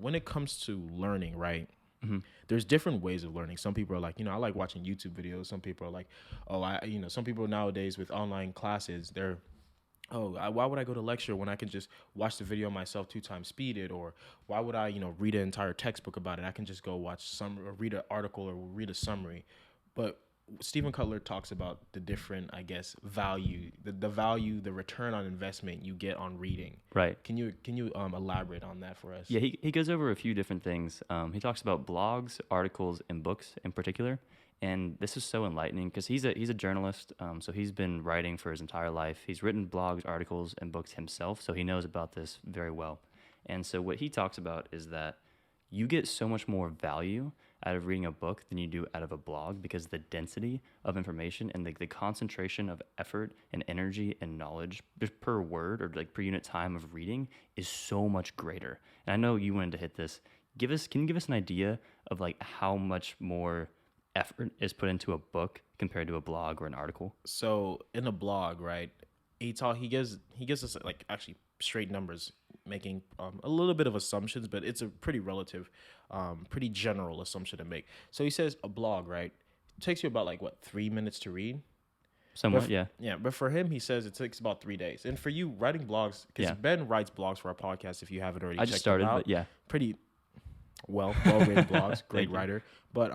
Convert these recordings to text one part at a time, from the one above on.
when it comes to learning, right? Mm-hmm. There's different ways of learning. Some people are like, I like watching YouTube videos. Some people are like, some people nowadays with online classes, they're, why would I go to lecture when I can just watch the video myself 2 times speeded? Or why would I, read an entire textbook about it? I can just go watch some or read an article or read a summary. But Stephen Kotler talks about the different, I guess, value, the value, the return on investment you get on reading. Right. Can you elaborate on that for us? Yeah, he goes over a few different things. He talks about blogs, articles, and books in particular. And this is so enlightening because he's a journalist. So he's been writing for his entire life. He's written blogs, articles, and books himself. So he knows about this very well. And so what he talks about is that you get so much more value out of reading a book than you do out of a blog because the density of information and the concentration of effort and energy and knowledge just per word or like per unit time of reading is so much greater. And I know you wanted to hit this. Can you give us an idea of like how much more effort is put into a book compared to a blog or an article? So in a blog, right, he gives us like actually straight numbers, making a little bit of assumptions, but it's a pretty relative, pretty general assumption to make. So he says a blog, right, takes you about 3 minutes to read. Somewhat, yeah. Yeah, but for him, he says it takes about 3 days. And for you, writing blogs, because Yeah. Ben writes blogs for our podcast, if you haven't already I checked just started, them out. but yeah. Pretty well-written blogs, great Thank you. writer. But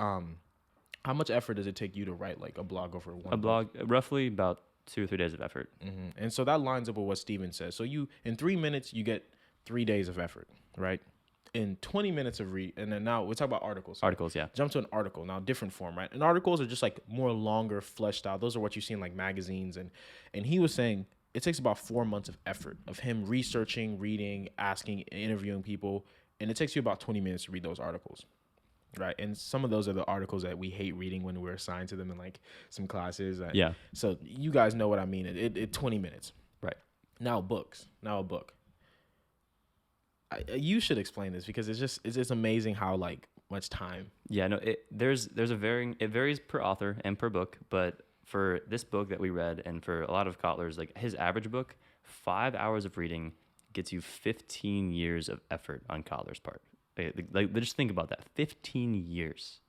how much effort does it take you to write like a blog over one A book? blog, roughly about 2 or 3 days of effort. Mm-hmm. And so that lines up with what Steven says. So you, in 3 minutes, you get 3 days of effort, right? In 20 minutes of read, and then now we'll talk about articles. Articles, yeah. Jump to an article now, different form, right? And articles are just like more longer, fleshed out. Those are what you see in like magazines, and he was saying it takes about 4 months of effort of him researching, reading, asking, interviewing people, and it takes you about 20 minutes to read those articles. Right. And some of those are the articles that we hate reading when we're assigned to them in like some classes. Yeah. So you guys know what I mean. It 20 minutes. Right. Now a book. You should explain this because it's amazing how like much time. Yeah, no, it varies per author and per book, but for this book that we read and for a lot of Kotler's, like his average book, 5 hours of reading gets you 15 years of effort on Kotler's part. Like just think about that, 15 years.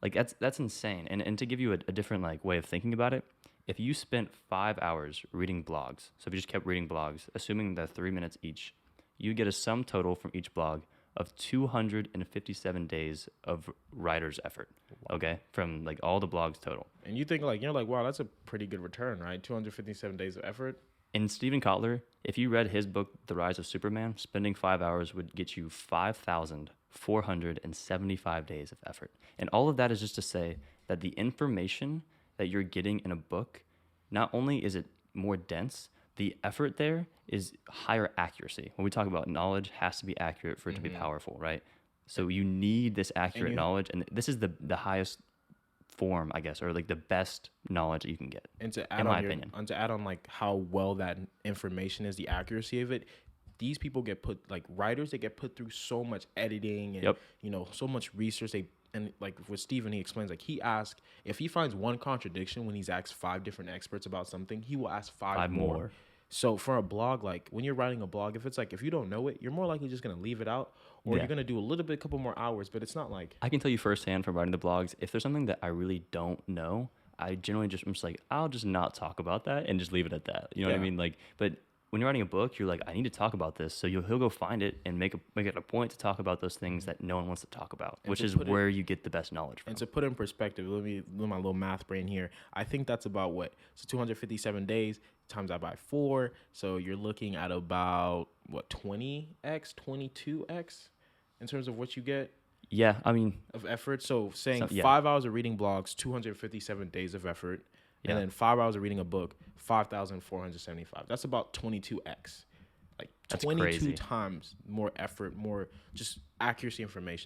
Like that's insane. And to give you a different like way of thinking about it, if you spent 5 hours reading blogs, so if you just kept reading blogs, assuming that 3 minutes each, you get a sum total from each blog of 257 days of writer's effort. Wow. Okay, from like all the blogs total. And you think like wow, that's a pretty good return, right? 257 days of effort. And Stephen Kotler, if you read his book, The Rise of Superman, spending 5 hours would get you 5,475 days of effort. And all of that is just to say that the information that you're getting in a book, not only is it more dense, the effort there is higher accuracy. When we talk about knowledge has to be accurate for it to be powerful, right? So you need this accurate knowledge, and this is the highest form, I guess, or like the best knowledge that you can get. And to add on like how well that information is, the accuracy of it, these people get put, like writers, they get put through so much editing and so much research. And like with Steven, he explains, like he asks, if he finds one contradiction when he's asked 5 different experts about something, he will ask five more. So for a blog, like when you're writing a blog, if it's like, if you don't know it, you're more likely just going to leave it out, or you're going to do a little bit, couple more hours, but it's not like. I can tell you firsthand from writing the blogs, if there's something that I really don't know, I'm just like, I'll just not talk about that and just leave it at that. You know what I mean? Like, but when you're writing a book, you're like, I need to talk about this. So he'll go find it and make it a point to talk about those things that no one wants to talk about, which is where you get the best knowledge from. And to put it in perspective, let me do my little math brain here. I think that's about what? So 257 days times that by 4. So you're looking at about, what, 20x, 22x in terms of what you get? Yeah, I mean. Of effort. So saying 5 hours of reading blogs, 257 days of effort. And then 5 hours of reading a book, 5,475. That's about 22x. Like 22 times more effort, more just accuracy information.